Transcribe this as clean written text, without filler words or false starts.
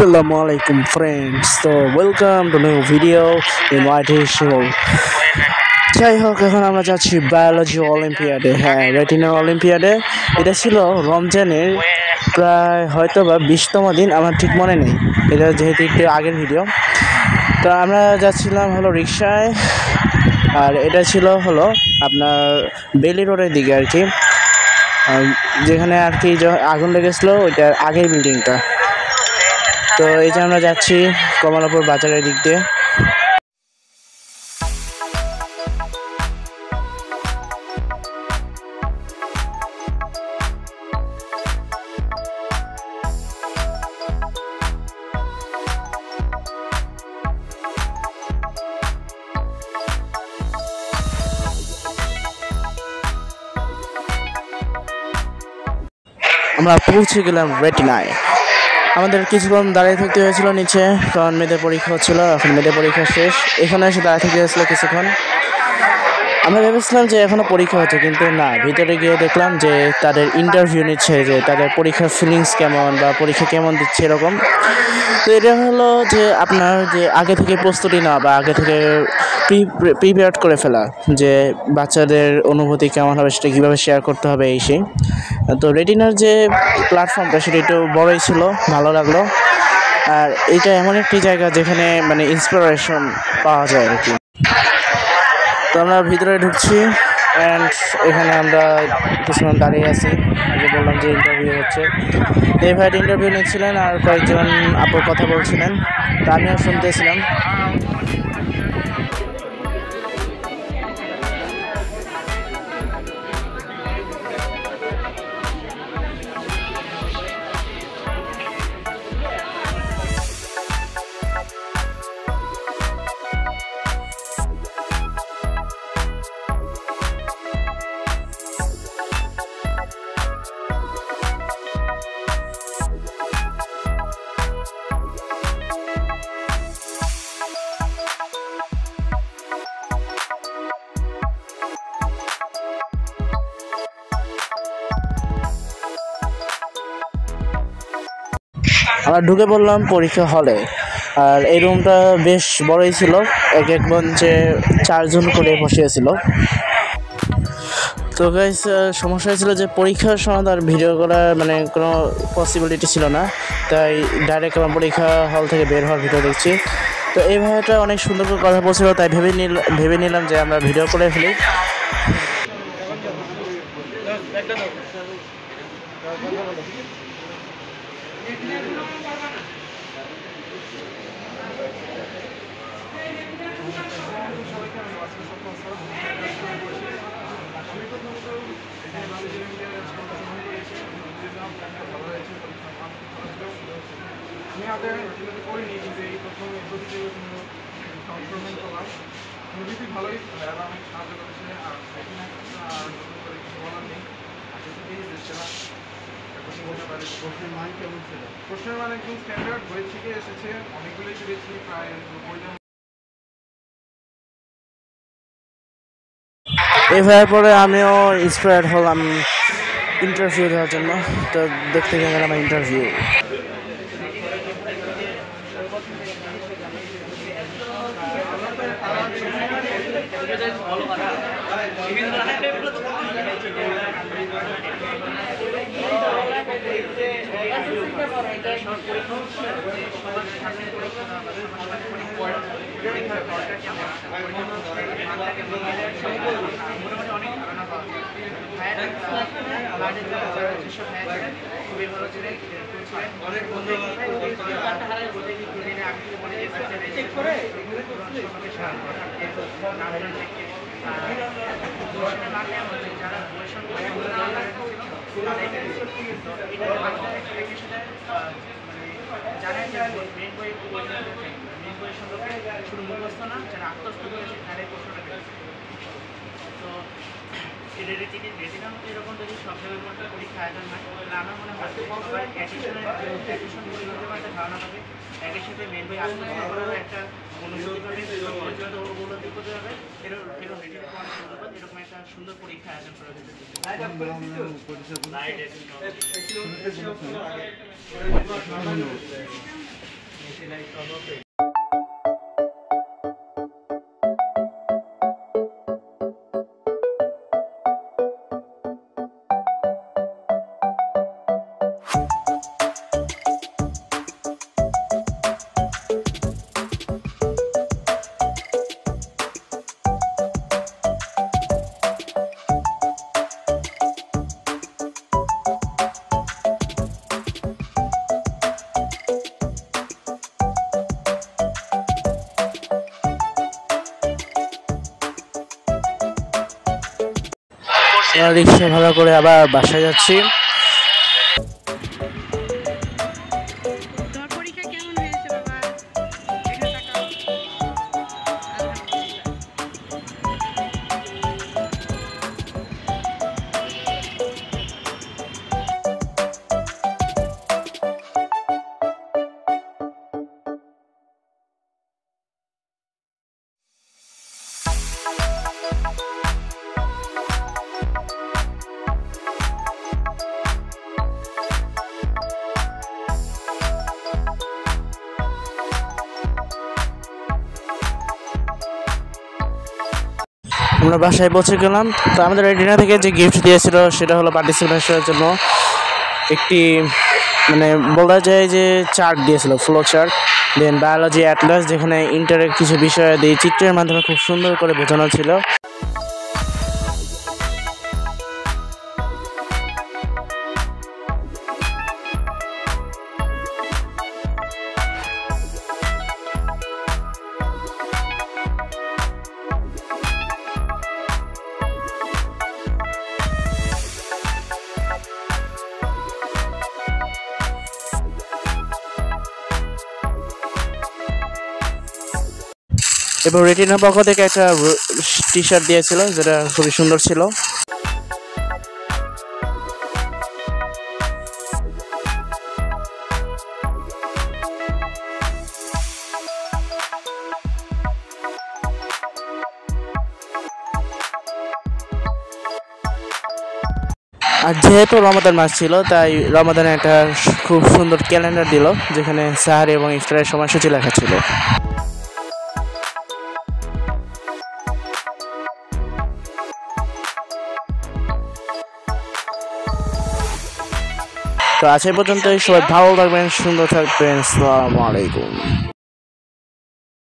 Assalamualaikum friends, so welcome to new video in my show. যাই হোক এখন আমরা যাচ্ছি বায়োলজি অলিম্পিয়াডে। হ্যাঁ, রেটিনার অলিম্পিয়াডে। এটা ছিল রমজানের প্রায় হয়তো বা 20তম দিন, আমার ঠিক মনে নেই, এটা যেহেতু একটু আগের ভিডিও। তো আমরা যাচ্ছিলাম হলো রিক্সায়, আর এটা ছিল হলো আপনার বেলি রোডের দিকে আর কি, যেখানে আর কি আগুন লেগেছিলো ওইটার আগের বিল্ডিংটা। তো এই যে আমরা যাচ্ছি কমলাপুর বাজারের দিক দিয়ে। আমরা পৌঁছে গেলাম রেটিনায়। আমাদের কিছুক্ষণ দাঁড়িয়ে থাকতে হয়েছিল নিচে, কারণ মেয়েদের পরীক্ষা হচ্ছিল। এখন মেয়েদের পরীক্ষা শেষ, এখানে এসে দাঁড়িয়ে থাকতে হয়েছিল কিছুক্ষণ। আমরা ভেবেছিলাম যে এখনও পরীক্ষা হচ্ছে, কিন্তু না, ভিতরে গিয়ে দেখলাম যে তাদের ইন্টারভিউ নিচ্ছে, যে তাদের পরীক্ষার ফিলিংস কেমন বা পরীক্ষা কেমন দিচ্ছে এরকম। তো এটা হলো যে আপনার যে আগে থেকে প্রস্তুতি নেওয়া বা আগে থেকে প্রিপেয়ার করে ফেলা, যে বাচ্চাদের অনুভূতি কেমন হবে, সেটা কীভাবে শেয়ার করতে হবে এই সেই। তো রেটিনার যে প্ল্যাটফর্মটা সেটা একটু বড়ই ছিল, ভালো লাগলো। আর এইটা এমন একটি জায়গা যেখানে মানে ইন্সপিরেশন পাওয়া যায় আর কি। তো আমরা ভিতরে ঢুকছি, অ্যান্ড এখানে আমরা কিছুক্ষণ দাঁড়িয়ে আছি। যে বললাম যে ইন্টারভিউ হচ্ছে, এই ভাইয়ের ইন্টারভিউ নিচ্ছিলেন আর কয়েকজন আপুর কথা বলছিলেন, তা আমিও শুনতেছিলাম। আমরা ঢুকে পড়লাম পরীক্ষা হলে, আর এই রুমটা বেশ বড়ই ছিল, এক বেঞ্চে 4 জন করে বসিয়েছিল। তো গাইস, সমস্যা হয়েছিল যে পরীক্ষার সময় তার ভিডিও করার মানে কোনো পসিবিলিটি ছিল না, তাই ডাইরেক্ট আমার পরীক্ষা হল থেকে বের হওয়ার ভিডিও দেখছি। তো এই ভাইয়াটা অনেক সুন্দর করে কথা বলছিল, তাই ভেবে নিলাম যে আমরা ভিডিও করে ফেলি। আমি আগে করিনি, কিন্তু এই প্রথম প্রতিযোগিতামূলক সংক্রমণ করলাম। নদীটি ভালোই অনেক সাহায্য করেছে, আর এখানে আর নতুন করে কিছু বলার নেই। আগে থেকেই সেরা বলতে পারি। প্রশ্নের মান কেমন ছিল? প্রশ্নের মান একদম স্ট্যান্ডার্ড বই থেকে এসেছে, অনেকগুলোই পেয়েছি, প্রায় 90জন। এই ভাইয়ের পরে আমিও ইন্সপায়ার্ড হলাম ইন্টারভিউ দেওয়ার জন্য। তো দেখতে গেলাম আমার ইন্টারভিউ। খুবই ভালো ছিলেন, অনেক বন্ধু জানেন যে মেন বই সম্পর্কে শুধু মুখস্থ না, যারা আত্মস্থ করেছে তারাই প্রশ্নটা পেয়েছে। তো রেটিনা এরকম যদি সব জায়গার মধ্যে পরীক্ষা আয়োজন হয়, তাহলে আমার মনে হয় সবাই অ্যাডিশন একটা ধারণা পাবে, একই সাথে মেন বই আত্মস্থ করার একটা অনুভূতি পাবে, উপলব্ধি করতে হবে। এরকম একটা সুন্দর পরীক্ষা আয়োজন করা যেতে পারে। রিক্সা ভাড়া করে আবার বাসায় যাচ্ছি। তোর পরীক্ষা কেমন হয়েছে বাবা? এখানে তাকাও। আলহামদুলিল্লাহ। আমরা বাসায় পৌঁছে গেলাম। তো আমাদের রেটিনা থেকে যে গিফট দিয়েছিল সেটা হলো পার্টিসিপেশনের জন্য একটি মানে বলা যায় যে চার্ট দিয়েছিল, ফ্লো চার্ট, দেন বায়োলজি অ্যাটলাস, যেখানে ইন্টারের কিছু বিষয় দিয়ে চিত্রের মাধ্যমে খুব সুন্দর করে বোঝানো ছিল। এবং রেটিনার পক্ষ থেকে একটা টি শার্ট দিয়েছিল যেটা খুবই সুন্দর ছিল। আর যেহেতু রমাদান মাস ছিল তাই রমাদানে একটা খুব সুন্দর ক্যালেন্ডার দিল যেখানে সাহারি এবং ইফতারের সময়সূচি লেখা ছিল। তো আজ এই পর্যন্তই, সবাই ভালো থাকবেন, সুন্দর থাকবেন। আসসালামু আলাইকুম।